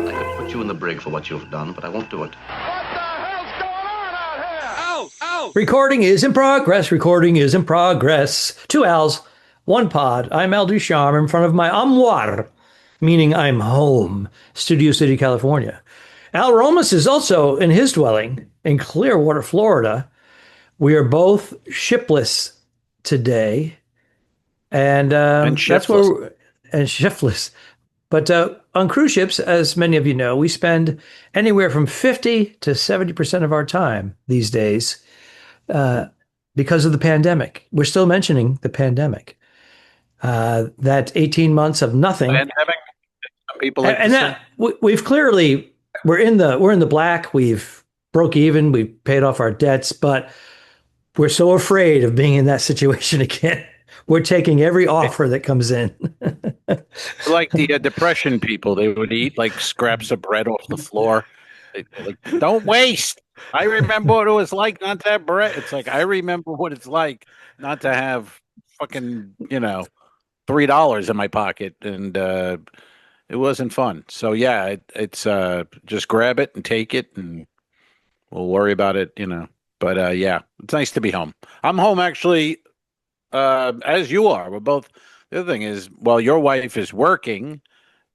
I could put you in the brig for what you've done, but I won't do it. Recording is in progress. Recording is in progress. Two Al's, one pod. I'm Al Ducharme in front of my armoire, meaning I'm home, Studio City, California. Al Romas is also in his dwelling in Clearwater, Florida. We are both shipless today, and that's where and shiftless. But on cruise ships, as many of you know, we spend anywhere from 50 to 70% of our time these days because of the pandemic. We're still mentioning the pandemic. That 18 months of nothing. Pandemic. People like and that we've clearly we're in the black. We've broke even. We've paid off our debts, but we're so afraid of being in that situation again. We're taking every offer that comes in. Like the depression people, they would eat like scraps of bread off the floor. Like, don't waste. I remember what it was like not to have bread. It's like, I remember what it's like not to have fucking, $3 in my pocket. And it wasn't fun. So, yeah, it's just grab it and take it and we'll worry about it, But, yeah, it's nice to be home. I'm home, actually, as you are. We're both. The other thing is, well, your wife is working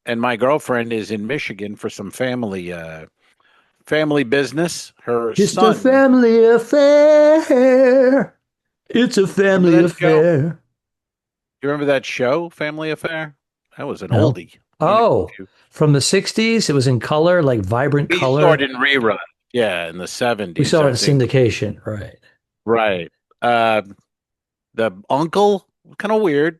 and my girlfriend is in Michigan for some family business. Her Just son. a family affair. It's a family affair. You remember that show, Family Affair? That was an oldie. Oh, from the 60s? It was in color, like vibrant color? We saw it in rerun. Yeah, in the 70s. We saw it in syndication, right. Right. The uncle, kind of weird.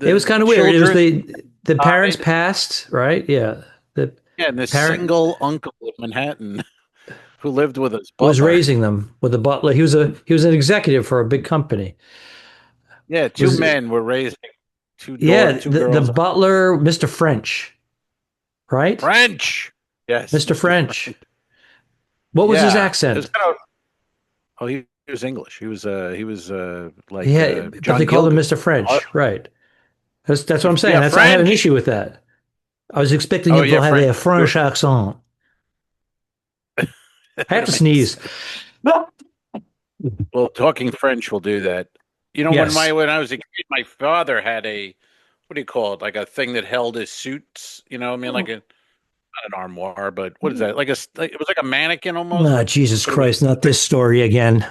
It was kind of weird. It was the parents passed, right? Yeah. And the single uncle in Manhattan who lived with his butler. Was raising them with a butler. He was an executive for a big company. Yeah, two men were raising two girls. The butler, Mr. French, right? French. Yes. Mr. French. What was his accent? He was English. He was like but they called him Mr. French, right? That's what I'm saying. I had an issue with that. I was expecting him to have a French accent. I have to sneeze. Well, talking French will do that. Yes. when I was a kid, my father had a, what do you call it? Like a thing that held his suits. Like not an armoire, but what is that? It was like a mannequin almost. Oh, Jesus Christ! Not this story again.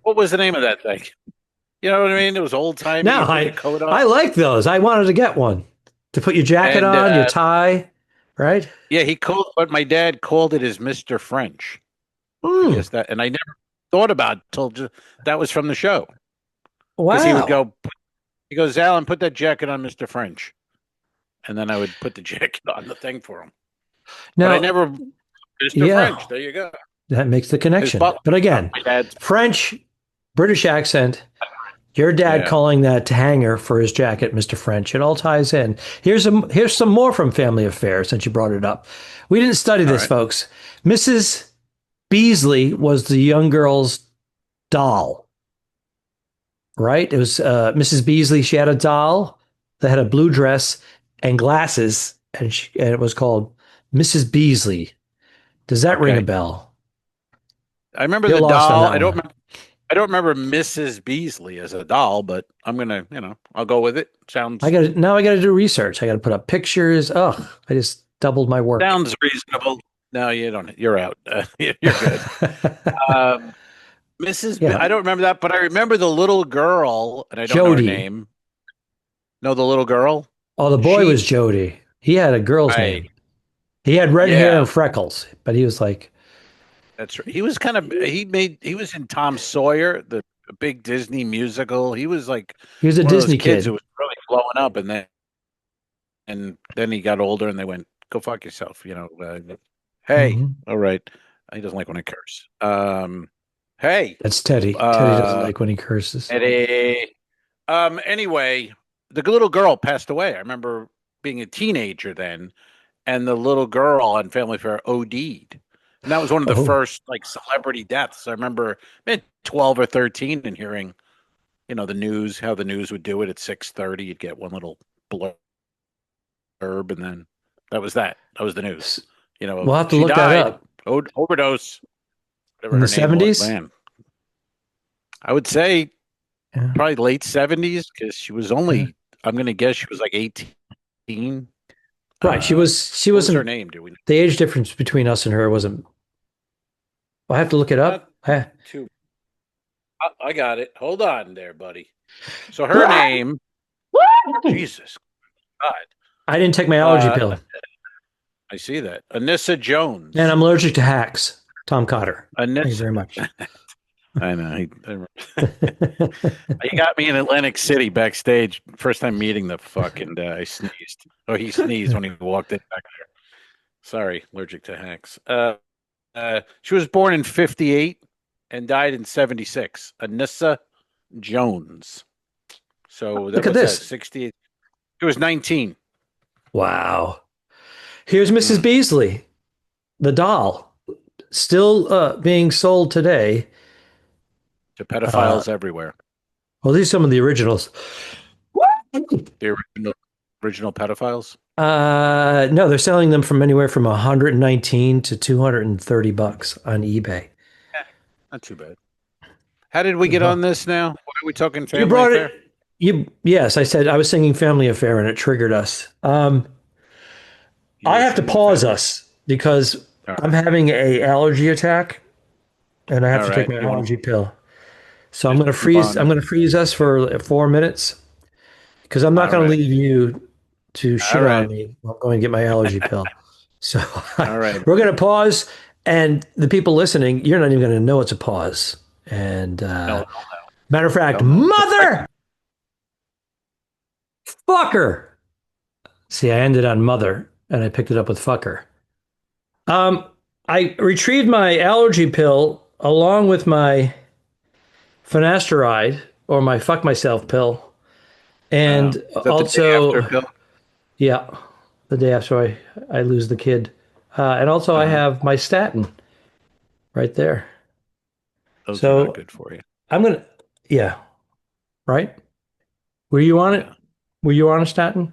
What was the name of that thing? You know what I mean? It was old time. No, I like those. I wanted to get one to put your jacket on, your tie, right? Yeah, but my dad called it as Mr. French. Yes, and I never thought about it that was from the show. Wow. He goes, Alan, put that jacket on, Mr. French. And then I would put the jacket on the thing for him. No, but I never, Mr. French, there you go. That makes the connection. But again, French, British accent, your dad calling that hanger for his jacket, Mr. French. It all ties in. Here's some more from Family Affair, since you brought it up. We didn't study this, folks. Mrs. Beasley was the young girl's doll, right? It was Mrs. Beasley. She had a doll that had a blue dress and glasses, and it was called Mrs. Beasley. Does that ring a bell? I remember the doll. I don't remember Mrs. Beasley as a doll, but I'm gonna, I'll go with it. Sounds. I got to do research. I got to put up pictures. I just doubled my work. Sounds reasonable. No, you don't. You're out. You're good. Mrs. I don't remember that, but I remember the little girl, and I don't know her name. No, the little girl. Oh, the boy was Jody. He had a girl's name. He had red hair and freckles, but he was like. That's right. He was he was in Tom Sawyer, the big Disney musical. He was a Disney kid who was really blowing up, and then he got older, and they went, "Go fuck yourself," Hey, all right. He doesn't like when I curse. Hey, that's Teddy. Teddy doesn't like when he curses. Teddy. Anyway, the little girl passed away. I remember being a teenager then, and the little girl on Family Affair OD'd. And that was one of the first celebrity deaths. I remember 12 or 13 and hearing the news, how the news would do it at 6:30. You'd get one little blurb, and then that was that. That was the news. We'll have to She look that died, up. overdose, whatever In the her name was. 70s? Man, I would say Yeah. probably late 70s because she was only. I'm going to guess she was like 18. Right. She What was wasn't her name? Do we know? the age difference between us and her wasn't. I'll have to look it up. Not too. I got it. Hold on there, buddy. So her name, Jesus God. I didn't take my allergy pill. I see that. Anissa Jones. And I'm allergic to hacks. Tom Cotter. Anissa. Thank you very much. I know. He got me in Atlantic City backstage. First time meeting the fucking I sneezed. Oh, he sneezed when he walked in back there. Sorry, allergic to hacks. She was born in 58 and died in 76. Anissa Jones. So Look at this. 68. She was 19. Wow. Here's Mrs. Beasley, the doll, still being sold today. To pedophiles everywhere. Well, these are some of the originals. The original pedophiles? No, they're selling them from anywhere from 119 to 230 bucks on eBay. Not too bad. How did we get on this now? Why are we talking family You brought affair? Yes, I said I was singing Family Affair and it triggered us. I have to pause us because I'm having a allergy attack and I have to take my allergy pill. So I'm going to freeze. I'm going to freeze us for 4 minutes because I'm not going to leave you to shit on me. I'm going to get my allergy pill. So we're going to pause, and the people listening, you're not even going to know it's a pause. And matter of fact, mother fucker. See, I ended on mother, and I picked it up with fucker. I retrieved my allergy pill along with my finasteride or my fuck myself pill, and also the day after pill? the day after I lose the kid, and also I have my statin right there. Those are not good for you. I'm gonna right. Were you on it? Were you on a statin?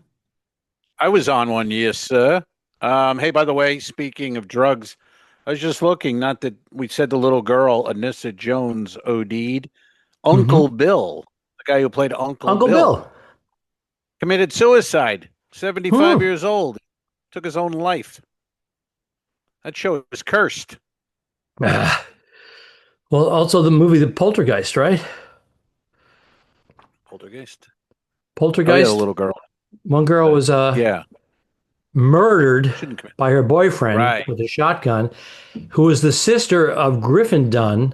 I was on one, yes, sir. Hey, by the way, speaking of drugs, I was just looking. Not that we said the little girl Anissa Jones OD'd. Uncle Bill, the guy who played Uncle Bill, committed suicide. 75 years old, took his own life. That show was cursed. Well, also the movie The Poltergeist, right? Poltergeist. Oh, yeah, the little girl. One girl was murdered by her boyfriend with a shotgun, who was the sister of Griffin Dunne,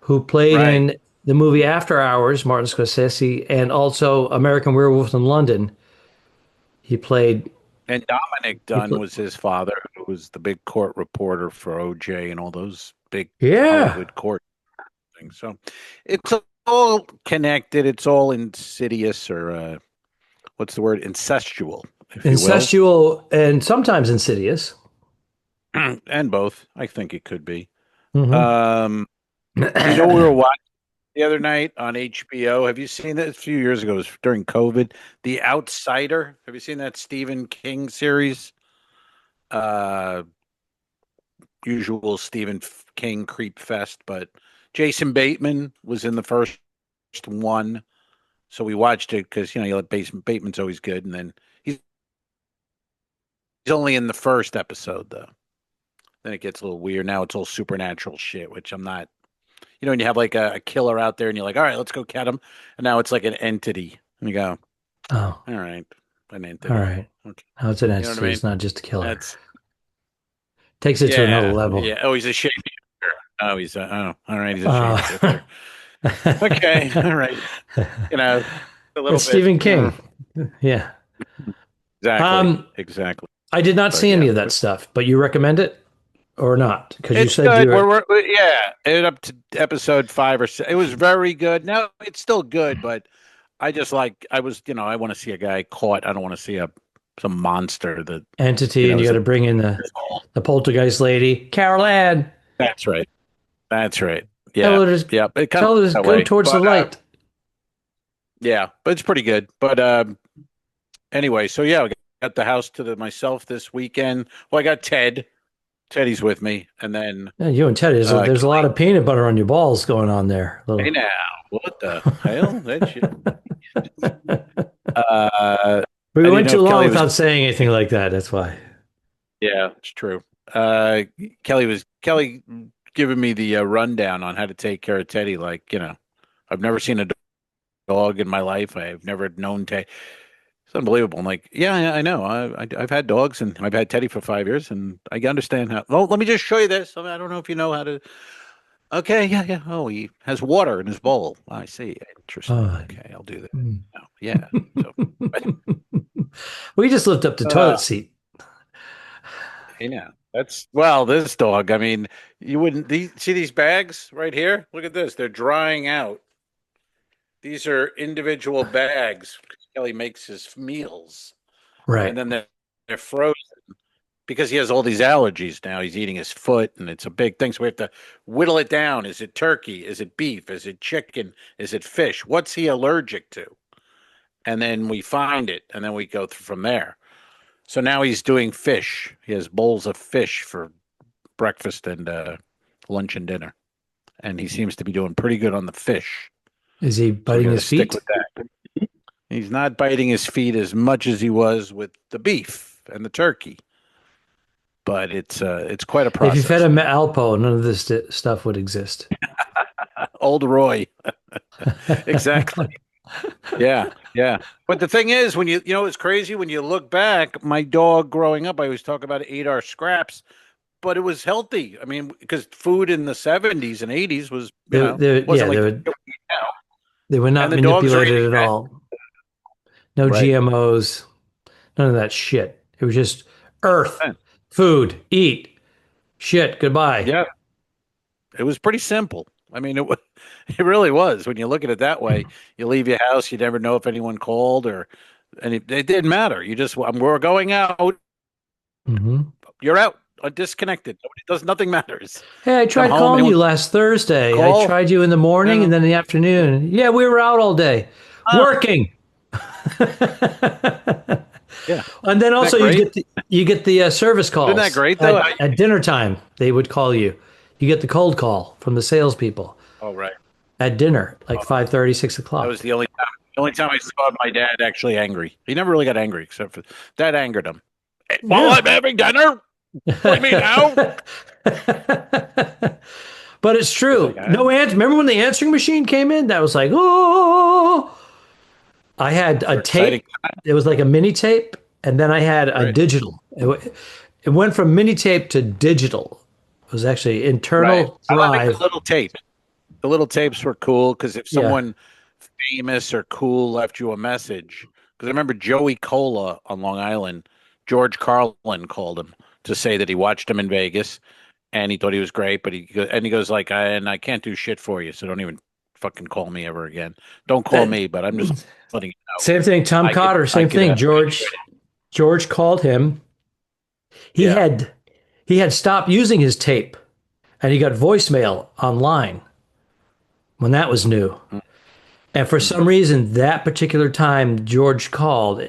who played in the movie After Hours, Martin Scorsese, and also American Werewolf in London. He played... And Dominic Dunne was his father, who was the big court reporter for OJ and all those big Hollywood court things. So it's all connected. It's all insidious, or what's the word? Incestual. Incestual and sometimes insidious. And both. I think it could be. Mm-hmm. We were watching the other night on HBO. Have you seen that? A few years ago, it was during COVID. The Outsider. Have you seen that Stephen King series? Usual Stephen King creep fest, but Jason Bateman was in the first one, so we watched it because Bateman's always good, and then he's only in the first episode though. Then it gets a little weird. Now it's all supernatural shit, which I'm not. When you have like a killer out there and you're like, all right, let's go catch him. And now it's like an entity. And you go, all right, an entity. All right. Okay. Now it's an entity. I mean? It's not just a killer. Takes it to another level. Yeah. Oh, he's a shapeshifter. Oh, he's all right. He's a shapeshifter. Okay. All right. A little bit. Stephen King. Yeah. Exactly. I did not see any of that stuff, but you recommend it? Or not? Because you said good. It ended up to episode 5 or 6. It was very good. Now it's still good, but I just I want to see a guy caught. I don't want to see some monster that entity, and you got to bring in the poltergeist lady, Carol Ann. That's right. Yeah. Tell her to go towards the light. Yeah, but it's pretty good. But anyway, so yeah, I got the house to myself this weekend. Well, I got Ted. Teddy's with me, and then Yeah, you and Teddy, there's a lot Kelly. of peanut butter on your balls going on there. Hey Little. now, what the hell? That shit. Uh, We I didn't went know too if long Kelly was. without saying anything like that. That's why. Yeah, it's true. Uh, Kelly giving me the rundown on how to take care of Teddy. Like, I've never seen a dog in my life. I've never known Teddy. It's unbelievable. I'm like, yeah, I know. I've had dogs and I've had Teddy for 5 years, and I understand how. Well, let me just show you this. I don't know if you know how to. Okay, yeah, yeah. Oh, he has water in his bowl. I see. Interesting. Oh. Okay, I'll do that. Mm. Oh, yeah. So, We just lift up the uh, toilet seat. that's well, this dog. I mean, you wouldn't see these bags right here? Look at this. They're drying out. These are individual bags. Kelly makes his meals, and Right. then they're frozen because he has all these allergies now. He's eating his foot, and it's a big thing. So we have to whittle it down. Is it turkey? Is it beef? Is it chicken? Is it fish? What's he allergic to? And then we find it, and then we go from there. So now he's doing fish. He has bowls of fish for breakfast and lunch and dinner, and he seems to be doing pretty good on the fish. Is he So we biting got to his stick feet? with that. He's not biting his feet as much as he was with the beef and the turkey, but it's quite a If you fed process. him Alpo, none of this stuff would exist. Old Roy, exactly. Yeah, yeah. But the thing is, when it's crazy when you look back. My dog growing up, I always talk about ate our scraps, but it was healthy. I mean, because food in the '70s and '80s was, Yeah, wasn't like now. they were not And the dogs are eating manipulated at that. all. No Right. GMOs, none of that shit. It was just earth, 100%. food, eat, shit, goodbye. Yeah, it was pretty simple. I mean, it really was. When you look at it that way, you leave your house, you never know if anyone called and it didn't matter. You just, we're going out, Hmm. you're out, disconnected. Nobody does, nothing matters. Hey, I Come tried home, calling anyone you last Thursday. I call? tried you in the morning and No. then in the afternoon. Yeah, we were out all day Ah, working. yeah. And then Isn't that also great? you get the service Isn't that calls great though? at dinner time. They would call you. You get the cold call from the salespeople Oh, right. at dinner, like Oh, 5:30, 6 that o'clock. was the only time I saw my dad actually angry. He never really got angry, except for that angered him. While Yeah. I'm having dinner? What do you mean now? But it's It's true. like, No answer. Remember when the answering machine came in? That was like, oh. I had a for exciting. tape. It was like a mini tape, and then I had a Right. digital. It went from mini tape to digital. It was actually Right. internal I like the drive. little tape. The little tapes were cool because if Yeah. someone famous or cool left you a message, because I remember Joey Cola on Long Island, George Carlin called him to say that he watched him in Vegas and he thought he was great, but he goes like, and I can't do shit for you, so don't even fucking call me ever again. Don't call That, me, but I'm just letting you know same thing. Tom I could Cotter. I Same could thing. reach George. right in. George called him. He Yeah. had he had stopped using his tape, and he got voicemail online when that was new. And for Mm-hmm. some reason, that particular time George called,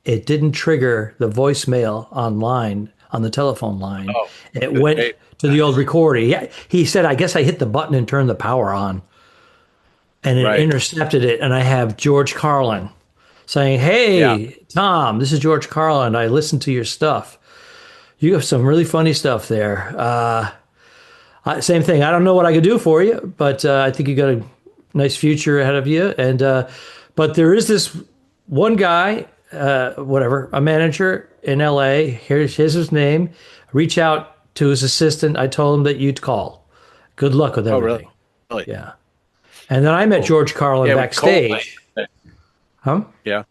it didn't trigger the voicemail online on the telephone line. Oh, It the went tape. to the old Nice. recorder. He said, I guess I hit the button and turned the power on, and it Right. intercepted it. And I have George Carlin saying, Yeah. Hey, Tom, this is George Carlin. I listened to your stuff. You have some really funny stuff there. Same thing. I don't know what I could do for you, but I think you got a nice future ahead of you. And but there is this one guy, whatever, a manager in LA. Here's his name. Reach out to his assistant. I told him that you'd call. Good luck with Oh, really? everything. Really? Yeah. And then I met Cool. George Carlin Yeah, with Cola. backstage. Huh? Yeah.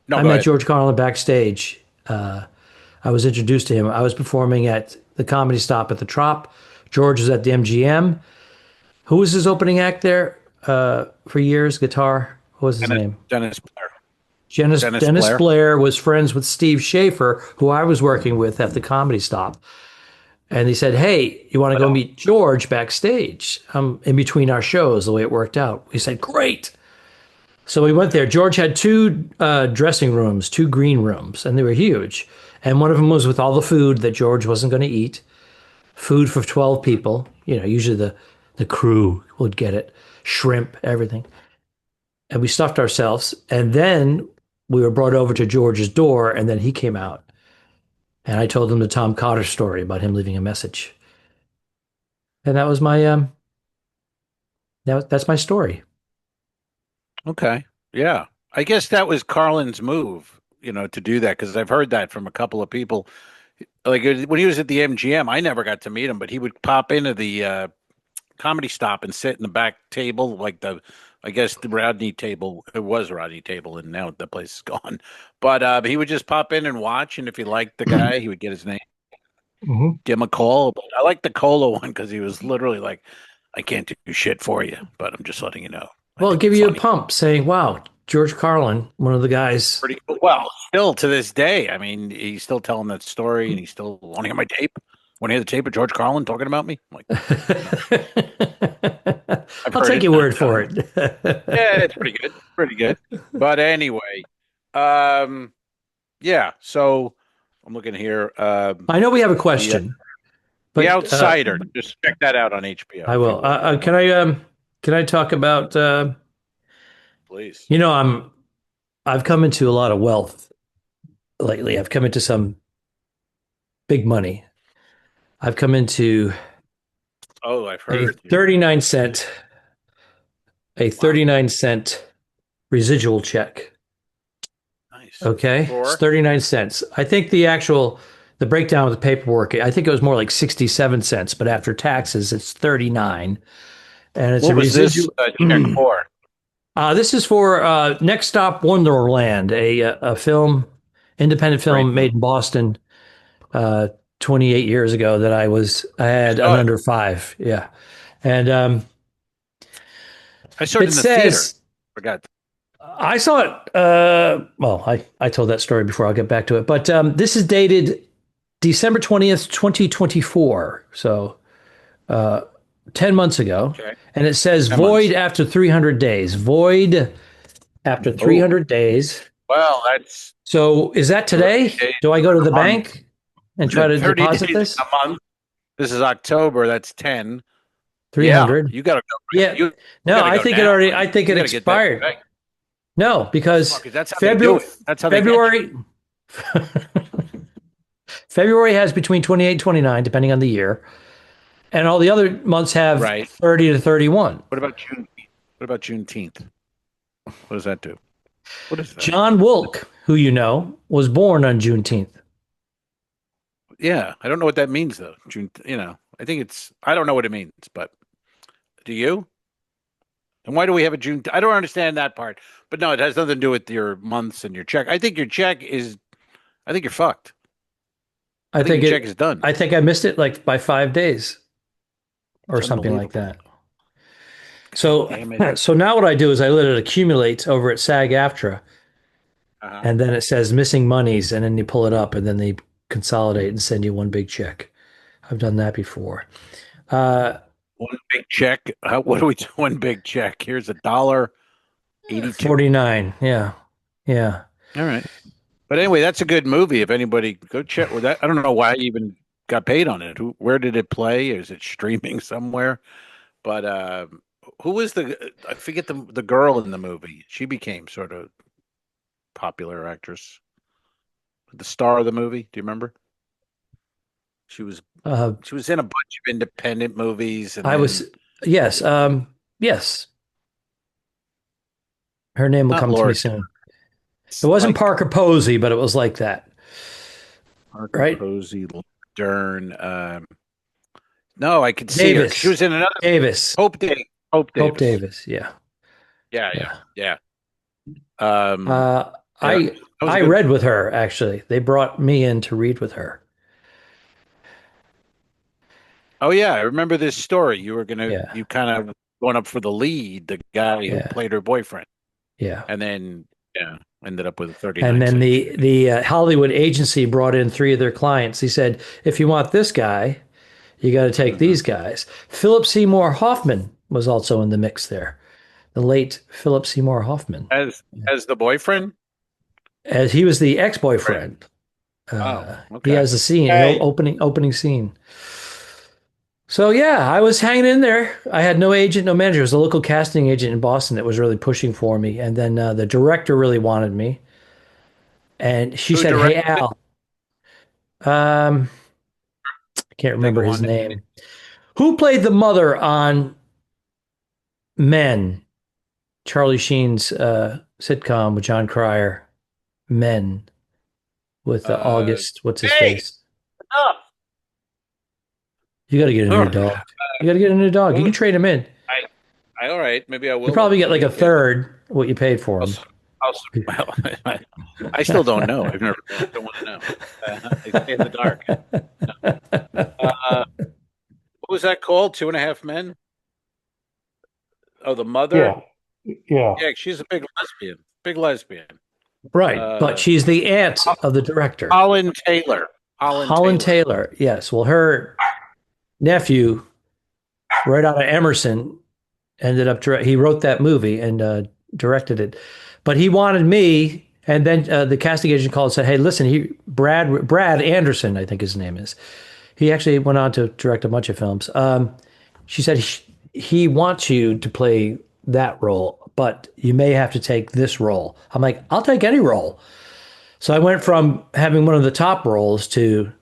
No, I go met ahead. George Carlin backstage. I was introduced to him. I was performing at the Comedy Stop at the Trop. George was at the MGM. Who was his opening act there for years? Guitar. What was his name? Dennis Blair. Dennis Dennis Blair. Blair was friends with Steve Schaefer, who I was working with at the Comedy Stop. And he said, Hey, you want to go meet George backstage? In between our shows, the way it worked out. We said, Great. So we went there. George had two dressing rooms, two green rooms, and they were huge. And one of them was with all the food that George wasn't going to eat. Food for 12 people. Usually the crew would get it. Shrimp, everything. And we stuffed ourselves. And then we were brought over to George's door, and then he came out. And I told him the Tom Cotter story about him leaving a message. And that was my that's my story. Okay. Yeah. I guess that was Carlin's move, to do that because I've heard that from a couple of people. Like when he was at the MGM, I never got to meet him, but he would pop into the comedy stop and sit in the back table, like I guess the Rodney table. It was a Rodney table, and now the place is gone. But he would just pop in and watch, and if he liked the guy, he would get his name, Mhm. give him a call. But I like the Cola one because he was literally like, "I can't do shit for you, but I'm just letting you know." I Well, think give you're you a funny. pump saying, wow, George Carlin, one of the guys. Pretty cool. Well, still to this day, I mean, he's still telling that story, and he's still want to hear my tape. Want to hear the tape of George Carlin talking about me? I'm like, I've I'll heard take it your nine word for times. it. Yeah, it's pretty good. Pretty good. But anyway, um, yeah. So I'm looking here. I know we have a The question, The but Outsider. Just check that out on HBO I if you will. would. Can I talk about Please. I've come into a lot of wealth lately. I've come into some big money. I've come into Oh, I've a heard you. 39 cent a Wow, 39 cent residual check. nice. Okay? It's For 39 cents. I think the breakdown of the paperwork, I think it was more like 67 cents, but after taxes it's 39, and it's a what was this residual. check for? This is for Next Stop Wonderland, a film, independent Great film movie. made in Boston uh, 28 years ago that I I had an saw it. under five. Yeah. And I saw it it in the theater. says, Forgot. I saw it. Well, I told that story before. I'll get back to it. But this is dated December 20th, 2024. So 10 months ago. Okay, And it says 10 months. void after 300 days. Void after Oh, 300 days. well, that's So is that 30 today? days Do I go to the a month. bank and try to 30 deposit days in this? a month. This is October. That's 10. Yeah, 300. you gotta go. Yeah. You No, gotta I go think now. I think You it gotta get that expired. back. No, because Fuck, that's how they do February it. That's how they get you. February February has between 28 and 29 depending on the year, and all the other months have Right. 30 to 31. What about June? What about Juneteenth? What does that do? What is that? John Wilk, who you know, was born on Juneteenth. Yeah, I don't know what that means though. June. I think it's. I don't know what it means, but do you? And why do we have a June? I don't understand that part. But no, it has nothing to do with your months and your check. I think your check is. I think you're fucked. I I think think your check it is done. I think I missed it like by 5 days or It's something like unbelievable. that. So Damn it. so now what I do is I let it accumulate over at SAG-AFTRA, Uh-huh. and then it says missing monies, and then you pull it up, and then they consolidate and send you one big check. I've done that before. Uh, One big check. What do we do? One big check. Here's $1.82. 49. Yeah. Yeah. All right. But anyway, that's a good movie. If anybody go check with that, I don't know why I even got paid on it. Where did it play? Is it streaming somewhere? But who was I forget the girl in the movie. She became sort of popular actress. The star of the movie. Do you remember? She was Uh, she was in a bunch of independent movies, and I then was, yes. Yes. Her name will not come to me Laura. soon. It wasn't Like Parker Posey, but it was like that. Parker Right? Posey, Dern. No, I could see her. She Davis. was in another Davis. Hope Day. Hope Hope Davis. Davis. Yeah. Yeah, Yeah. yeah, yeah. Uh, Yeah, I that was a I good. read with her actually. They brought me in to read with her. Oh yeah, I remember this story. Yeah. You kind of going up for the lead, the guy who Yeah. played her boyfriend, Yeah. and then yeah, ended up with a And 39 then cent the Hollywood agency brought in three of their clients. He said, if you want this guy, you got to take hmm these guys. Philip Seymour Hoffman was also in the mix there. the late Philip Seymour Hoffman, As the boyfriend. as he was the Right. ex-boyfriend. Oh, He okay. has the scene, Hey. opening scene. So yeah, I was hanging in there. I had no agent, no manager. It was a local casting agent in Boston that was really pushing for me, and then the director really wanted me, and she Who said, "Hey directed it? Al, um, I can't They remember go his on. name. Who played the mother on Men?" Charlie Sheen's sitcom with John Cryer, Men, with August. What's his Hey, face? up. You got to get a new dog. You got to get a new dog. You can trade him in. All right. Maybe I You will. probably get Let like me. a Yeah. third what you paid for I'll, him. s- well, I still don't know. I've never. I don't want to know. I stay in the dark. What was that called? Two and a Half Men. Oh, the mother. Yeah, yeah. Yeah, she's a big lesbian. Big lesbian. Right. But Uh, she's the aunt of the director, Holland Taylor. Holland Holland Taylor. Taylor. Yes. Well, her nephew, right out of Emerson, ended up he wrote that movie and directed it. But he wanted me, and then the casting agent called and said, "Hey, listen, Brad Anderson, I think his name is. He actually went on to direct a bunch of films. She said he wants you to play that role, but you may have to take this role." I'm like, "I'll take any role." So I went from having one of the top roles to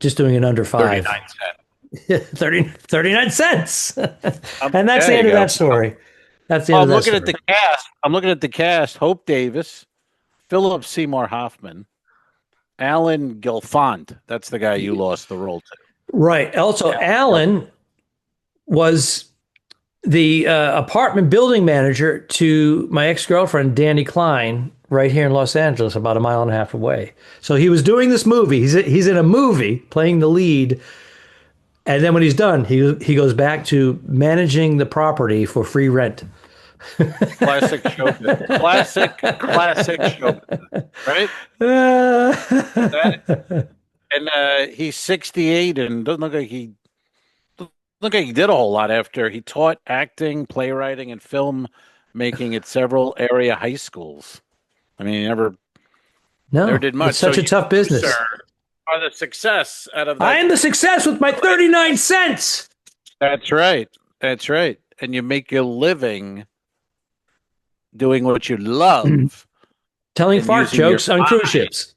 just doing it under 5. 39 cents. 39 cents. And that's the There end you of go. that story. That's the Oh, end of I'm that looking at story. the cast. I'm looking at the cast. Hope Davis, Philip Seymour Hoffman, Alan Gelfand. That's the guy you lost the role to. Right. Also, Alan Alan was the apartment building manager to my ex-girlfriend, Danny Klein, right here in Los Angeles, about a mile and a half away. So he was doing this movie. He's in a movie playing the lead. And then when he's done, he goes back to managing the property for free rent. Classic showbiz. Classic showbiz. Right? That and he's 68 and doesn't look like he did a whole lot after he taught acting, playwriting, and film making at several area high schools. I mean, he never No, did much. it's So such a tough you, sir, business. are the success out of I that. am the success with my 39 cents. That's right. That's right. And you make your living doing what you love Telling and fart using your jokes on cruise ships.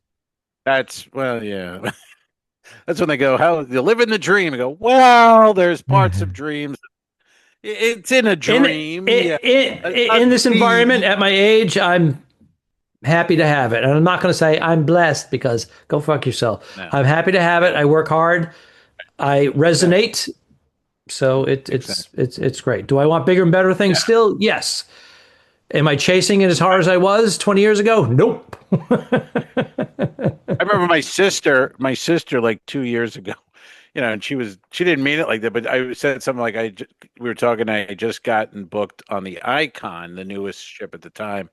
that's well, yeah. That's when they go, how you live in the dream. I go, well, there's parts of dreams. It's in a In, dream. Yeah. in this environment, at my age, I'm happy to have it. And I'm not going to say I'm blessed because go fuck yourself. No, I'm happy to have it. I work hard. I exactly. resonate. So Exactly. it's great. Do I want bigger and better things still? Yes. Am I chasing it as hard as I was 20 years ago? Nope. I remember my sister like 2 years ago, and she didn't mean it like that, but I said something like we were talking. I just gotten booked on the Icon, the newest ship at the time,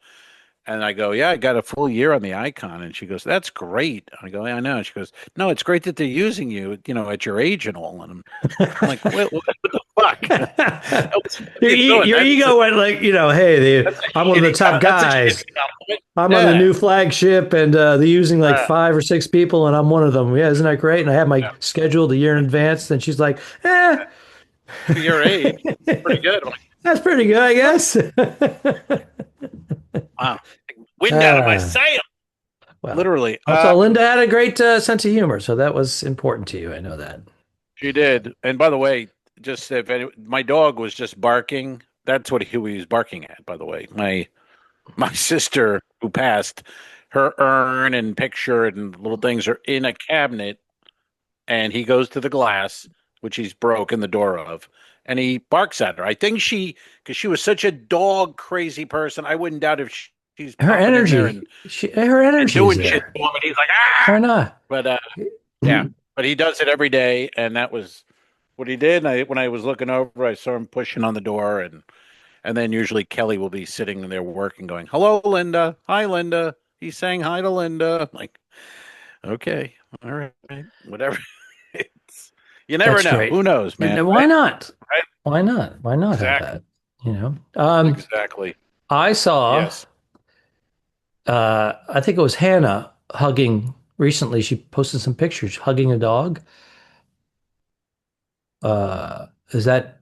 and I go, yeah, I got a full year on the Icon, and she goes, that's great. I go, yeah, I know. And she goes, no, it's great that they're using you, at your age and all. And I'm like, what the fuck? What are your, you doing? your ego went like, hey, That's I'm one of the top that's a guys. shitty compliment. I'm on the Yeah. new flagship, and they're using like Uh, 5 or 6 people, and I'm one of them. Yeah, isn't that great? And I have my scheduled a year in advance. And she's like, for your age, pretty good. I'm like, that's pretty good, I guess. wow, wind out of my Ah, sail. well, Literally. also, Linda had a great sense of humor, so that was important to you. I know that. She did. And by the way, just my dog was just barking. That's what he was barking at, by the way. My sister who passed, her urn and picture and little things are in a cabinet, and he goes to the glass, which he's broken the door of, and he barks at her. I think because she was such a dog crazy person, I wouldn't doubt if she's Her popping in there energy, her and energy is doing shit there. to him, and he's like, Why ah! not? But yeah, but he does it every day, and that was what he did. And when I was looking over, I saw him pushing on the door, and then usually Kelly will be sitting there working, going, "Hello, Linda. Hi, Linda." He's saying hi to Linda. I'm like, okay, all right, whatever. It's, you never That's know. great. Who knows, man? And why Right? not? Right? Why not? Why not have Exactly. that? You know, Exactly. I saw. Yes. I think it was Hannah hugging recently. She posted some pictures hugging a dog. Is that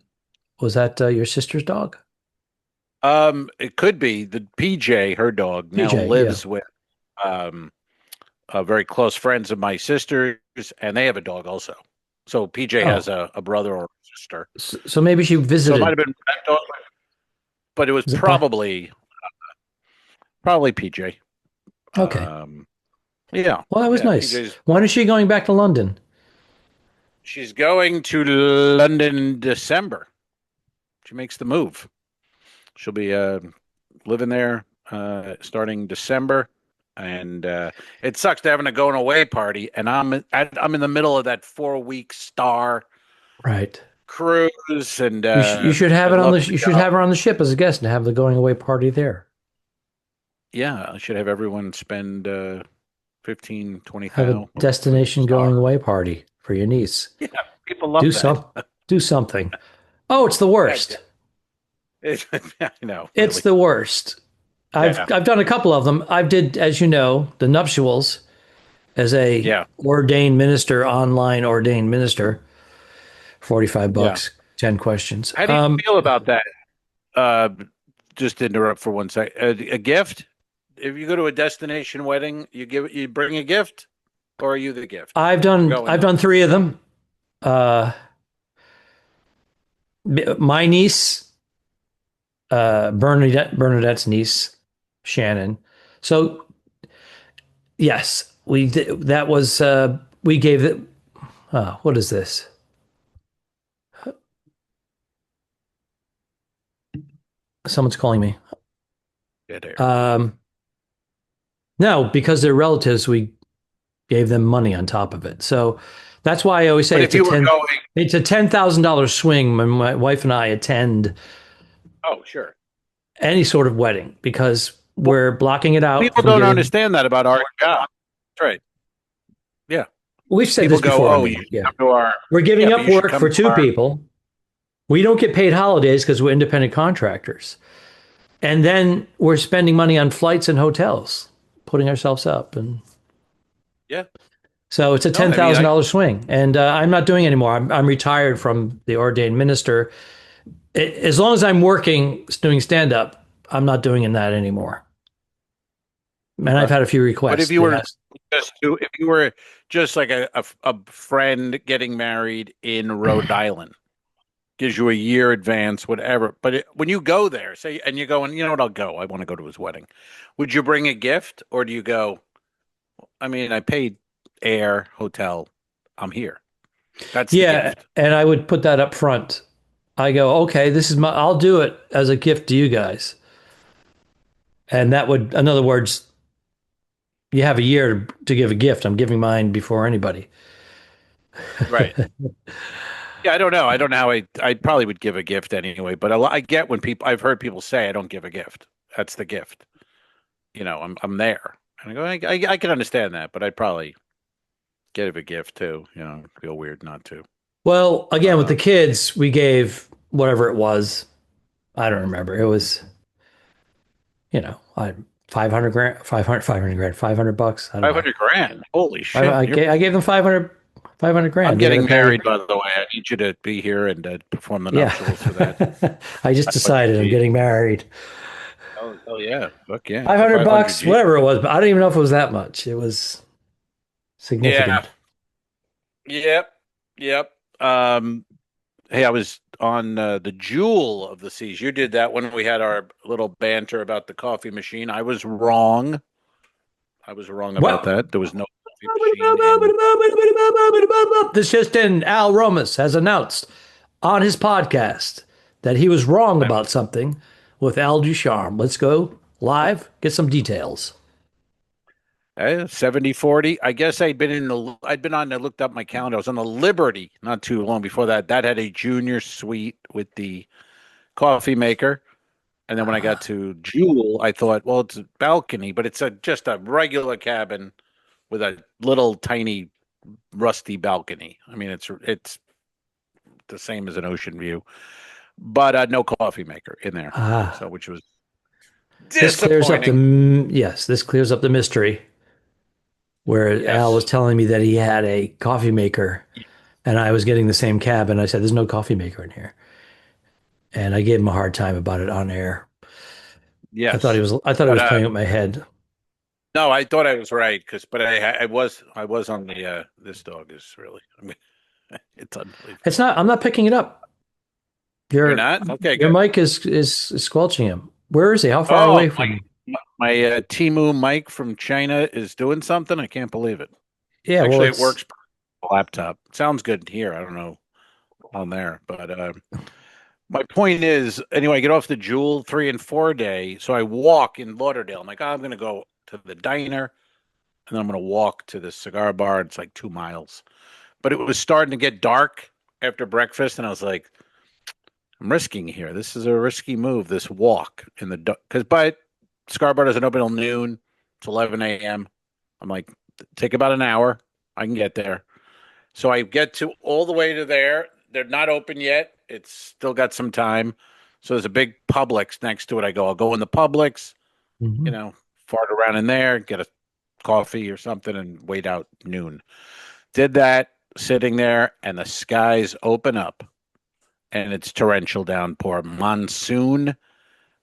was that your sister's dog? It could be the PJ, her dog, now PJ, yeah. lives with um very close friends of my sister's, and they have a dog also. So PJ has Oh, a brother or sister. so maybe she So it might visited. have been that dog, but it was Is it by? probably PJ. Okay. Um, yeah, Well, that was yeah. nice. PJ's When is she going back to London? she's going to London in December. She makes the move. She'll be living there starting December, and it sucks to having a going away party, and I'm in the middle of that 4 week star Right. cruise, and You should have I'd it on love the to you should go. have her on the ship as a guest and have the going away party there. Yeah, I should have everyone spend 15, Have a 20,000 with destination star. going away party for your niece. Yeah, people love Do that. some do something. Oh, it's the Yeah, worst. I know, It's really. the worst. I've Yeah, I've done a couple of them. I did, as you know, the nuptials as a yeah, ordained minister, online ordained minister, 45 yeah. bucks, 10 questions. How do you feel about that? Uh, just to interrupt for one sec. A gift? If you go to a destination wedding, you bring a gift, or are you the gift I've for done going I've there? done three of them. Uh, my niece, Bernadette's niece, Shannon. So yes, that was we gave it. What is this? Someone's calling me. Dead air. Um, no, because they're relatives, we gave them money on top of it. So that's why I always say But if you were going, it's a $10,000 swing when my wife and I attend oh, sure. any sort of wedding because Well, we're blocking it out people from don't getting. understand that about our job. That's right. Yeah. We've said People this go, before. I oh, you mean, should yeah, come to our, we're yeah, giving but up you should work come for to two our, people. We don't get paid holidays because we're independent contractors, and then we're spending money on flights and hotels, putting ourselves up, and yeah. so it's a No, ten I mean, thousand dollars swing. And I'm not doing it anymore. I'm retired from the ordained minister. As long as I'm working doing stand up, I'm not doing that anymore. And I've okay. had a few But requests. They asked, if you were just like a friend getting married in Rhode Island, gives you a year advance, whatever. But when you go there, say, and you're going, you know what, I'll go. I want to go to his wedding. Would you bring a gift, or do you go? I mean, I paid air, hotel. I'm here. That's the yeah, gift. and I would put that up front. I go, okay, this is my. I'll do it as a gift to you guys, and that would, in other words, you have a year to give a gift. I'm giving mine before anybody. Right. Yeah, I don't know. I don't know how I probably would give a gift anyway, but I get when people I've heard people say I don't give a gift. That's the gift. I'm there. And I go, I can understand that, but I'd probably give a gift too. Feel weird not to. Well, again, with the Um, kids, we gave whatever it was. I don't remember. It was, I 500 grand, 500 bucks. I don't know. 500 grand. Holy shit. I gave them 500 I'm grand. They're going getting to pay. married, by the way. I need you to be here and perform the Yeah. nuptials for that. I just 500 decided I'm G. getting married. Oh yeah. Fuck yeah. For 500 500 bucks, G. whatever it was, but I don't even know if it was that much. It was Yeah. significant. Yep. Yep. Hey, I was on the Jewel of the Seas. You did that when we had our little banter about the coffee machine. I was wrong. I was wrong about Well, that. There was no coffee machine in. this just in, Al Romas has announced on his podcast that he was wrong about something with Al Ducharme. Let's go live, get some details. 70-40. I guess I'd been on, I looked up my calendar. I was on the Liberty not too long before that. That had a junior suite with the coffee maker. And then when I got to Jewel, I thought, well, it's a balcony, but it's just a regular cabin with a little tiny rusty balcony. I mean, it's the same as an ocean view. but no coffee maker in there. Ah, So, which was this clears up the disappointing. yes, this clears up the mystery where Al was Yes. telling me that he had a coffee maker and I was getting the same cab and I said, "There's no coffee maker in here." And I gave him a hard time about it on air. Yes. I thought he But was playing with my head. no, I thought I was right but I was on the this dog is really I mean it's unbelievable. It's not. I'm not picking it up. You're Your not? Okay, your good. mic is squelching him. Where is he? How far Oh, away from you? my Timu mic from China is doing something. I can't believe it. Yeah. Well, Actually, it it's works per laptop. Sounds good here. I don't know on there, but my point is, anyway, I get off the Jewel 3 and 4 day, so I walk in Lauderdale. I'm like, oh, I'm going to go to the diner, and then I'm going to walk to the cigar bar. It's like 2 miles, but it was starting to get dark after breakfast, and I was like, I'm risking here. This is a risky move. This walk in the dark, but cigar bar doesn't open till noon. It's 11 a.m. I'm like, take about an hour. I can get there. So I get to all the way to there. They're not open yet. It's still got some time. So there's a big Publix next to it. I'll go in the Publix, Mhm. fart around in there, get a coffee or something, and wait out noon. Did that, sitting there, and the skies open up, and it's torrential downpour, monsoon,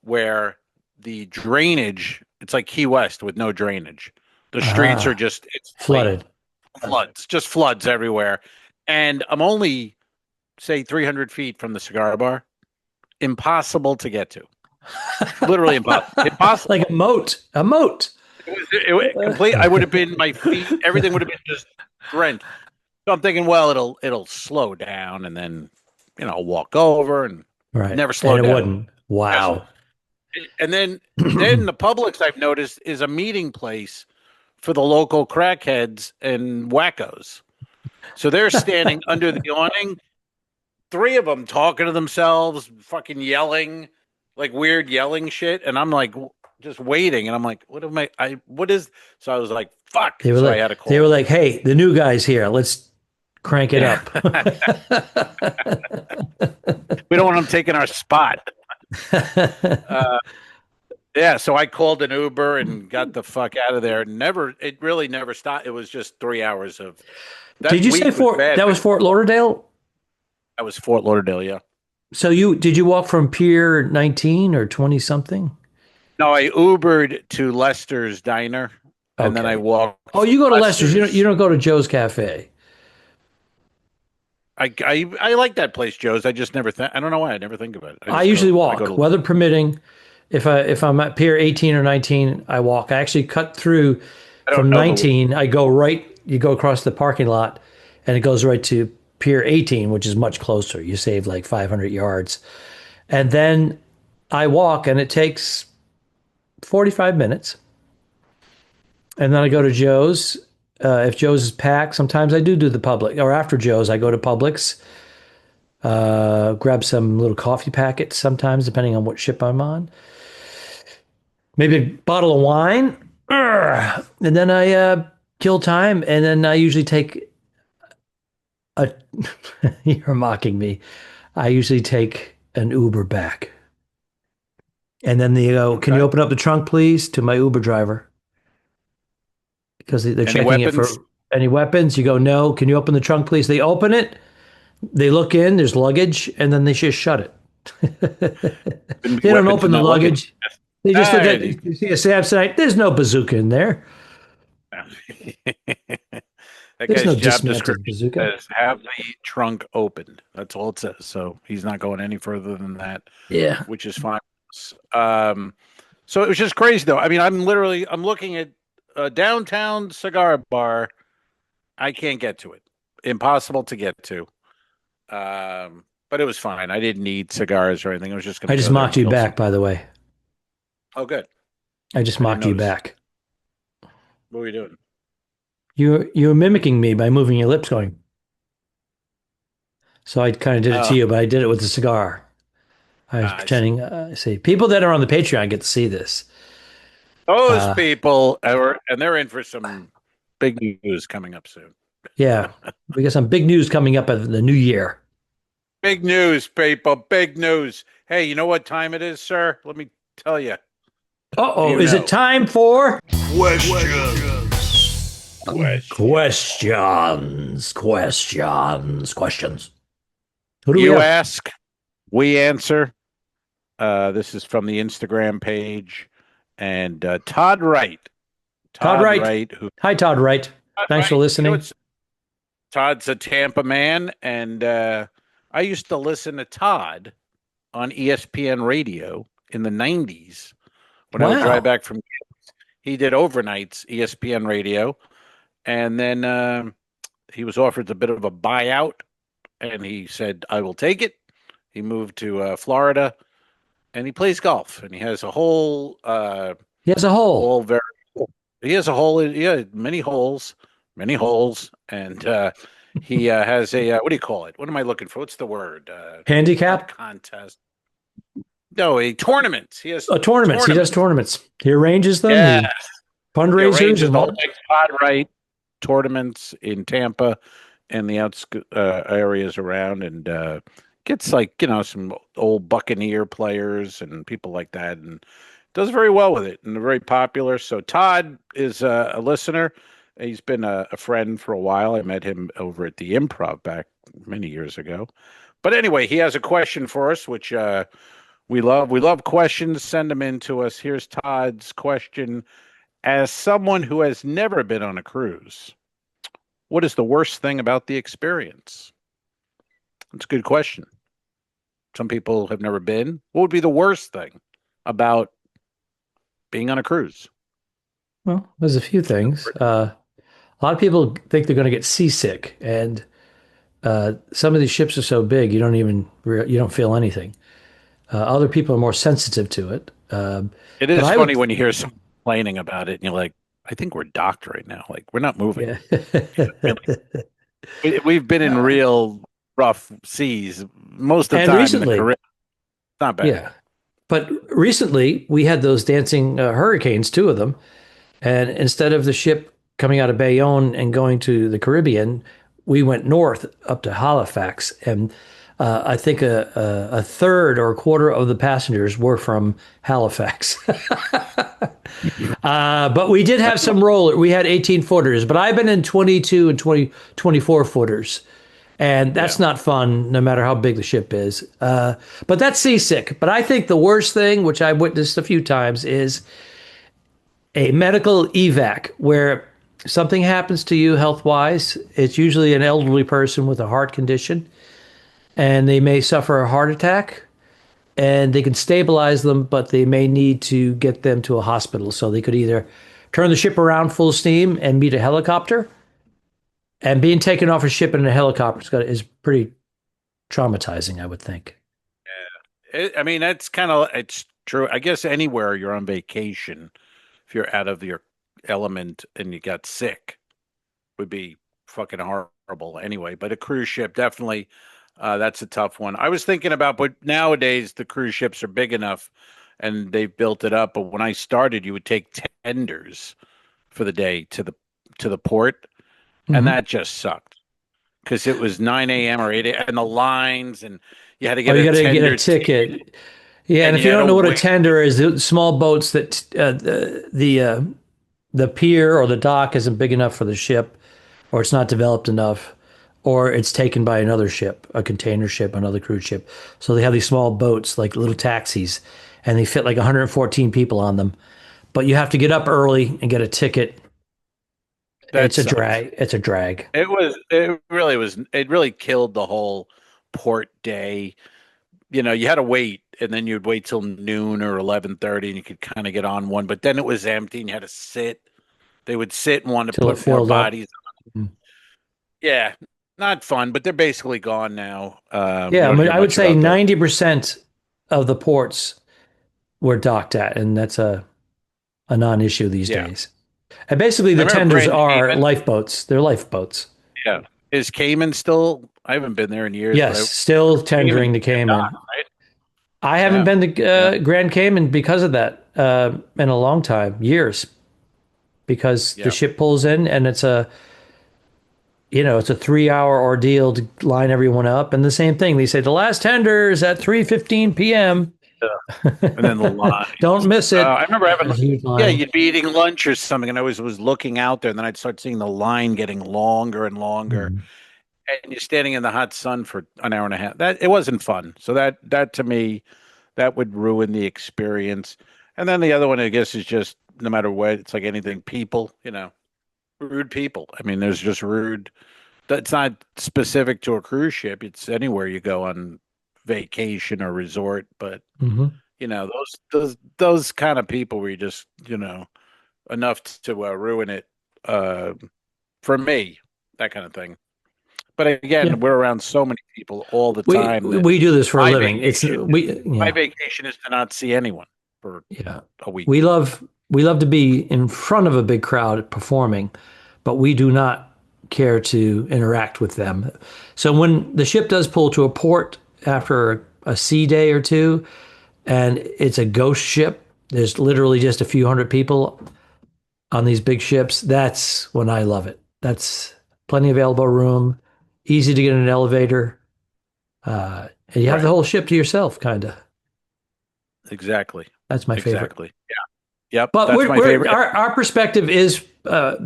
where the drainage, it's like Key West with no drainage. The streets are Ah, just, it's like flooded. floods, just floods everywhere. And I'm only, say, 300 feet from the cigar bar. Impossible to get to. Literally impossible. Impossible. Like a moat. A moat. It was complete. I would have been, my feet, everything would have been just drenched. So I'm thinking, well, it'll slow down, and then I'll walk over, and Right. never And slowed it down. wouldn't. Wow. And then the Publix, I've noticed, is a meeting place for the local crackheads and wackos. So they're standing under the awning, three of them talking to themselves, fucking yelling, like weird yelling shit. And I'm like, just waiting. And I'm like, what am what is, so I was like, fuck. So I had to They call. were like, hey, the new guy's here. Let's crank it Yeah. up. We don't want them taking our spot. Uh, yeah. So I called an Uber and got the fuck out of there. It really never stopped. It was just 3 hours of that Did you say week was bad. that was Fort Lauderdale? That was Fort Lauderdale. Yeah. So did you walk from Pier 19 or 20 something? No, I Ubered to Lester's Diner, and then I Okay. walked Oh, from you go to Lester's. Lester's. You don't go to Joe's Cafe. I like that place, Joe's. I just never think. I don't know why. I never think about it. I usually I go walk, to. weather permitting. If I'm at Pier 18 or 19, I walk. I actually cut through I don't from know the. 19. I go right. You go across the parking lot, and it goes right to Pier 18, which is much closer. You save like 500 yards, and then I walk, and it takes 45 minutes. And then I go to Joe's. If Joe's is packed, sometimes I do the Publix. Or after Joe's, I go to Publix, grab some little coffee packets sometimes, depending on what ship I'm on. Maybe a bottle of wine. And then I kill time. And then I usually take a, you're mocking me. I usually take an Uber back. And then they go, can you Okay. open up the trunk, please, to my Uber driver? Because they're Any checking it for weapons? any weapons. You go, no, can you open the trunk, please? They open it, they look in, there's luggage, and then they just shut it. Couldn't be They don't weapons open in the that luggage. luggage. They just look at, Ah, you see a Samsonite, there's no bazooka in there. that There's guy's no job dismantled description bazooka. says have the trunk opened. That's all it says. So he's not going any further than that, Yeah. which is fine. Um, so it was just crazy though. I mean, I'm looking at a downtown cigar bar. I can't get to it. Impossible to get to. But it was fine. I didn't need cigars or anything. I was just going I to just go there mocked and you kill some. back, by the way. Oh, good. I just I didn't mocked you notice. back. What were you doing? You were mimicking me by moving your lips going. So I kind of did it to you, but I did it with the cigar. I was I see. pretending, see, people that are on the Patreon get to see this. Those Uh, people are, and they're in for some big news coming up soon. yeah, we got some big news coming up at the new year. Big news, people. Big news. Hey, you know what time it is, sir? Let me tell you. Uh-oh, is it time for Questions. questions? Who do we You have? ask, we answer. This is from the Instagram page. And Todd Wright. Todd Wright. Hi, Todd Wright. Thanks for listening. Todd's a Tampa man, and I used to listen to Todd on ESPN radio in the 90s when I would drive back from. He did overnights, ESPN radio, and then he was offered a bit of a buyout, and he said, I will take it. He moved to Florida, and he plays golf, and he has a whole. He has a hole. He has a hole. Yeah, many holes, and he has a what do you call it? What am I looking for? What's the word? Handicap contest. No, a tournament. He has tournaments. He does tournaments. He arranges them. Yeah. Fundraisers and all. Todd Wright tournaments in Tampa and the areas around, and gets some old Buccaneer players and people like that, and does very well with it, and they're very popular. So Todd is a listener. He's been a friend for a while. I met him over at the Improv back many years ago. But anyway, he has a question for us, which we love. We love questions. Send them in to us. Here's Todd's question. As someone who has never been on a cruise, what is the worst thing about the experience? That's a good question. Some people have never been. What would be the worst thing about being on a cruise? Well, there's a few things. A lot of people think they're going to get seasick, and some of these ships are so big you don't feel anything. Other people are more sensitive to it. It is funny when you hear someone complaining about it, and you're like, I think we're docked right now. Like, we're not moving. Yeah. We've been in real rough seas most of the time. Recently, not bad. Yeah. But recently, we had those dancing hurricanes, 2 of them. And instead of the ship coming out of Bayonne and going to the Caribbean, we went north up to Halifax. And I think a third or a quarter of the passengers were from Halifax. But we did have some roller. We had 18-footers, but I've been in 22 and 24-footers. And that's not fun, no matter how big the ship is. But that's seasick. But I think the worst thing, which I've witnessed a few times, is a medical evac where something happens to you health-wise. It's usually an elderly person with a heart condition, and they may suffer a heart attack, and they can stabilize them, but they may need to get them to a hospital. So they could either turn the ship around full steam and meet a helicopter. And being taken off a ship in a helicopter is pretty traumatizing, I would think. Yeah. It's true. I guess anywhere you're on vacation, if you're out of your element and you got sick, would be fucking horrible anyway. But a cruise ship, definitely, that's a tough one. I was thinking about, but nowadays the cruise ships are big enough and they've built it up. But when I started, you would take tenders for the day to the port. And that just sucked because it was 9 a.m. or 8 a.m. and the lines, and you had to get a ticket. Yeah, and if you don't know what a tender is, the small boats that the pier or the dock isn't big enough for the ship, or it's not developed enough, or it's taken by another ship, a container ship, another cruise ship. So they have these small boats, like little taxis, and they fit like 114 people on them. But you have to get up early and get a ticket. It's a drag. It really killed the whole port day. You had to wait, and then you'd wait till noon or 11:30, and you could kind of get on one. But then it was empty, and you had to sit. They would sit and want to put more bodies on. Yeah, not fun, but they're basically gone now. I would say 90% of the ports were docked at, and that's a non-issue these days. And basically, the tenders are lifeboats. They're lifeboats. Yeah. Is Cayman still? I haven't been there in years. Yes, still tendering to Cayman. Right? I haven't been to Grand Cayman because of that in a long time, years. Because the ship pulls in, and it's it's a 3 hour ordeal to line everyone up. And the same thing, they say the last tender is at 3:15 p.m. And then the line. Don't miss it. I remember having, A huge yeah, line. you'd be eating lunch or something, and I was looking out there, and then I'd start seeing the line getting longer and longer, Mhm. and you're standing in the hot sun for an hour and a half. That it wasn't fun. So that to me, that would ruin the experience. And then the other one, I guess, is just no matter what, it's like anything, people, rude people. I mean, there's just rude. That's not specific to a cruise ship. It's anywhere you go on vacation or resort, but Mhm. those kind of people where you just enough to ruin it uh, for me, that kind of thing. But Yeah. again, we're around so many people all the We time that we do this for a my living. vacation my Yeah. vacation is to not see anyone for Yeah. a week. We love to be in front of a big crowd performing, but we do not care to interact with them. So when the ship does pull to a port after a sea day or two, and it's a ghost ship, there's literally just a few hundred people on these big ships. That's when I love it. That's plenty of elbow room, easy to get in an elevator, and you have the Right. whole ship to yourself, kind of. Exactly. That's my favorite. Exactly. Yep. But That's we're, my we're favorite. our perspective is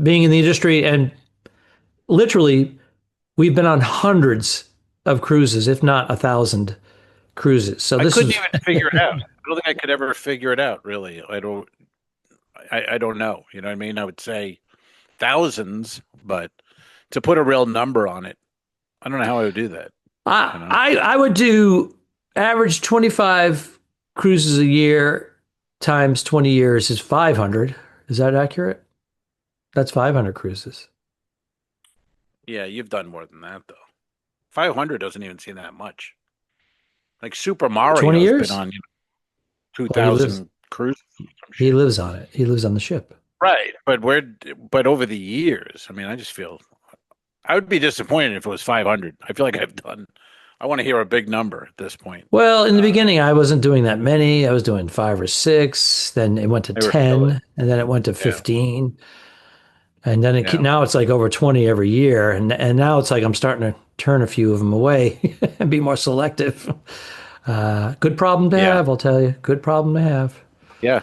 being in the industry, and literally we've been on hundreds of cruises, if not 1,000 cruises. So I this couldn't is even figure it out. I don't think I could ever figure it out, really. I don't know. You know what I mean? I would say thousands, but to put a real number on it, I don't know how I would do that, I you know? I would do average 25 cruises a year times 20 years is 500. Is that accurate? That's 500 cruises. Yeah, you've done more than that though. 500 doesn't even seem that much. Like Super 20 Mario's been years? on Well, he lives 2,000 cruises or some he shit. lives on it. He lives on the ship. Right, but over the years, I mean, I just feel I would be disappointed if it was 500. I feel like I want to hear a big number at this point. Well, in the Uh, beginning, I wasn't doing that many. I was doing five or six. Then it went to they were silly. 10, and then it went to Yeah, 15, and then yeah, now it's like over 20 every year. And now it's like I'm starting to turn a few of them away and be more selective. Good problem to yeah, have, I'll tell you. Good problem to have. yeah.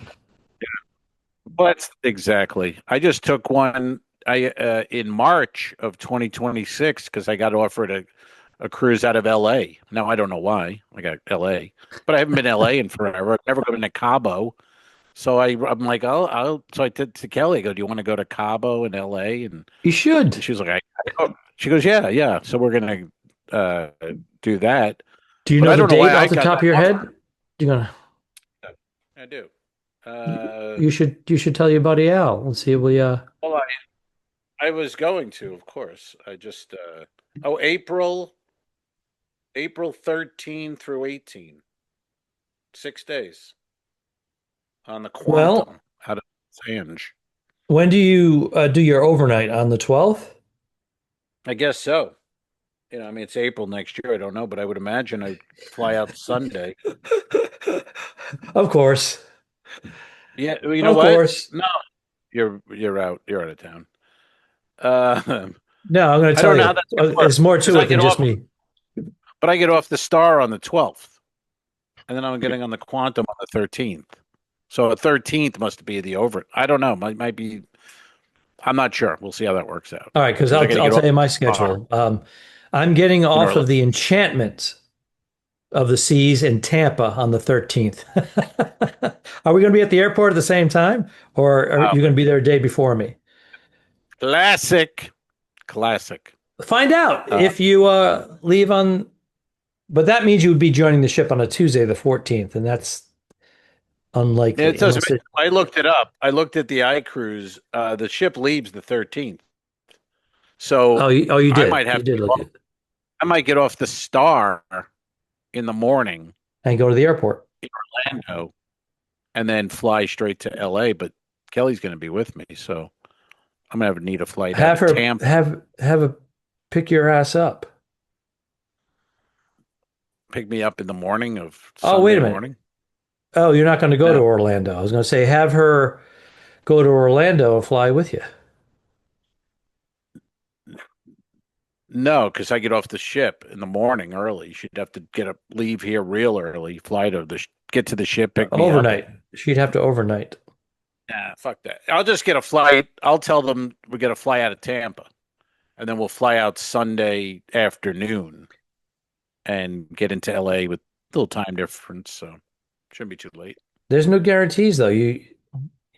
But exactly. I just took one I in March of 2026 because I got offered a cruise out of LA. Now I don't know why I got LA, but I haven't been LA in forever. I've never been to Cabo. So I'm like, so I did to Kelly, I go, do you want to go to Cabo in LA? You should. And she was like, she goes, yeah, yeah. So we're gonna uh, do that. Do you But know I the don't know date why I off the got top that of your head? offer. You're gonna. I do. You should tell your buddy Al. Let's see if we. Well, I was going to, of course. I just oh April 13 through 18, 6 days on the Well, Quantum out of Sange. when do you do your overnight on the 12th? I guess so. I mean, it's April next year. I don't know, but I would imagine I'd fly out Sunday. Of course. Yeah, you know Of what? course. No, you're out. You're out of town. Uh, No, I'm going to I tell don't know how you. that's going to work There's more because to it than just me. I get off the Star on the 12th, and then I'm getting on the Quantum on the 13th. So the 13th must be the over. I don't know. Might be. I'm not sure. We'll see how that works out All right, because because I got to I'll get off tell you my the Star schedule. I'm getting in off of Orlando. the enchantment of the seas in Tampa on the 13th. Are we going to be at the airport at the same time, or are you going to be there a day before me? Classic, classic. Find out Uh, if you leave on, but that means you would be joining the ship on a Tuesday, the 14th, and that's it unlikely doesn't. unless it. I looked it up. I looked at the iCruise. The ship leaves the 13th, Oh, so you I did. might You have to did get look off. at it I might get off the Star in the morning and go to the airport. in Orlando and then fly straight to LA. But Kelly's going to be with me, so I'm gonna need a flight out Have of her Tampa. have a pick your ass up. Pick me up in the morning of Oh, wait Sunday a minute. morning. Oh, you're not going to go to No, Orlando. I was going to say have her go to Orlando and fly with you. No, because I get off the ship in the morning early. She'd have to leave here real early, fly to get to the ship, pick me up. Overnight. She'd have to overnight. Nah, fuck that. I'll just get a flight. I'll tell them we get a fly out of Tampa, and then we'll fly out Sunday afternoon and get into LA with a little time difference, so shouldn't be too late. There's no guarantees though. You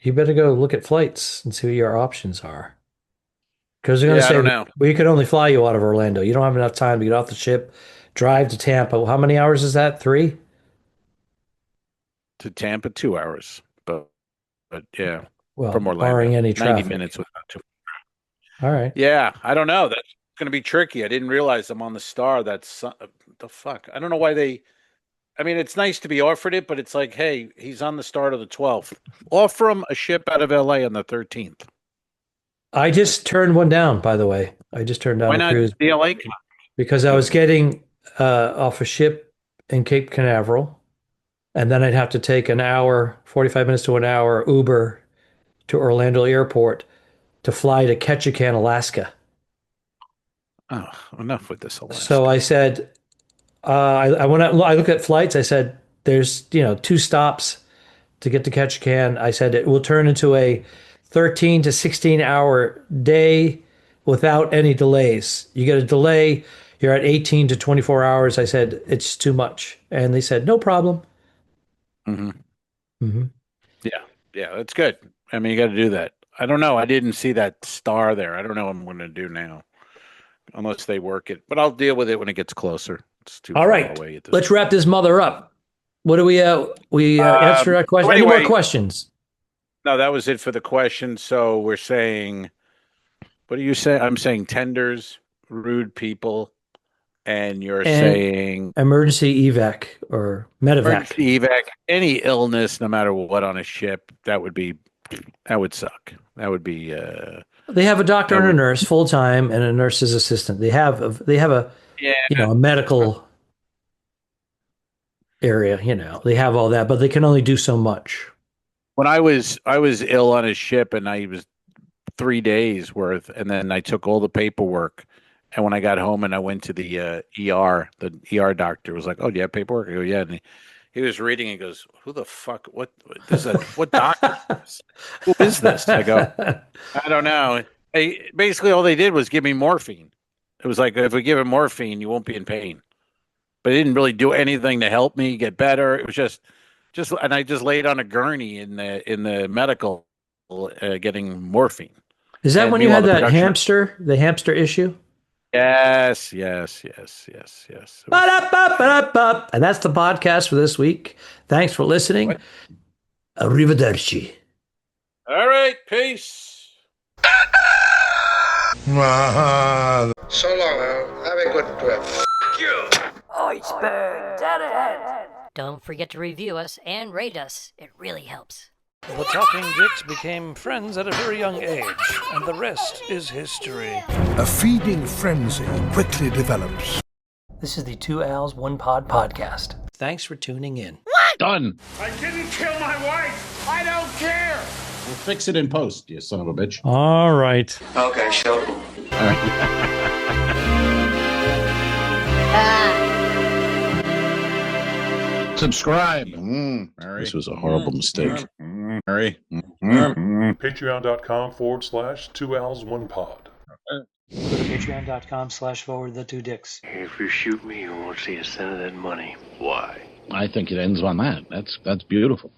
better go look at flights and see what your options are. Because they're going to say, I don't know. we could only fly you out of Orlando. You don't have enough time to get off the ship, drive to Tampa. How many hours is that? 3? To Tampa, 2 hours. But yeah, Well, from Orlando, barring any 90 traffic. minutes without 2. All right. Yeah, I don't know. That's going to be tricky. I didn't realize I'm on the Star. That's the fuck. I don't know why they. I mean, it's nice to be offered it, but it's like, hey, he's on the Star to the 12th. Offer him a ship out of LA on the 13th. I just turned one down, by the way. I just turned down Why a not cruise the LA? because I was getting off a ship in Cape Canaveral, and then I'd have to take an hour, 45 minutes to an hour Uber to Orlando Airport to fly to Ketchikan, Alaska. Oh, enough with this Alaska. So I said, I looked at flights. I said, there's 2 stops to get to Ketchikan. I said it will turn into a 13 to 16 hour day without any delays. You get a delay, you're at 18 to 24 hours. I said, it's too much. And they said, no problem. Mm-hmm. Mm-hmm. Yeah, that's good. I mean, you got to do that. I don't know. I didn't see that Star there. I don't know what I'm going to do now, unless they work it. But I'll deal with it when it gets closer. It's too All far right. away at this Let's point. wrap this mother up. What do we answer that question? Any anyway, more questions? No, that was it for the question. So we're saying, what do you say? I'm saying tenders, rude people, and you're saying emergency evac or medevac. emergency evac, any illness, no matter what, on a ship. That would suck. That would be. They have a doctor and a nurse full time, and a nurse's assistant. They have a a medical area. They have all that, but they can only do so much. When I was ill on a ship, and I was 3 days worth, and then I took all the paperwork. And when I got home and I went to the ER, the ER doctor was like, "Oh, do you have paperwork?" I go, "Yeah." And he was reading. And he goes, "Who the fuck? What doctor? Who is this?" I go, "I don't know." Basically, all they did was give me morphine. It was like, if we give him morphine, you won't be in pain. But it didn't really do anything to help me get better. It was just, and I just laid on a gurney in the medical, getting morphine. Is that when you had that the hamster issue? Yes. Ba-da-ba-ba-da-ba. And that's the podcast for this week. Thanks for listening. What? Arrivederci. All right, peace. So long, Al. Have a good trip. Iceberg, dead ahead. Don't forget to review us and rate us. It really helps. The Talking Dicks became friends at a very young age, and the rest is history. A feeding frenzy quickly develops. This is the 2 Al's 1 Pod podcast. Thanks for tuning in. What? Done. I didn't kill my wife. I don't care. We'll fix it in post, you son of a bitch. All right. Okay, sure. All right. Subscribe. This was a horrible mistake. Mary. Patreon.com/2Als1Pod. Patreon.com/forward2dicks. If you shoot me, you won't see a cent of that money. Why? I think it ends on that. That's beautiful.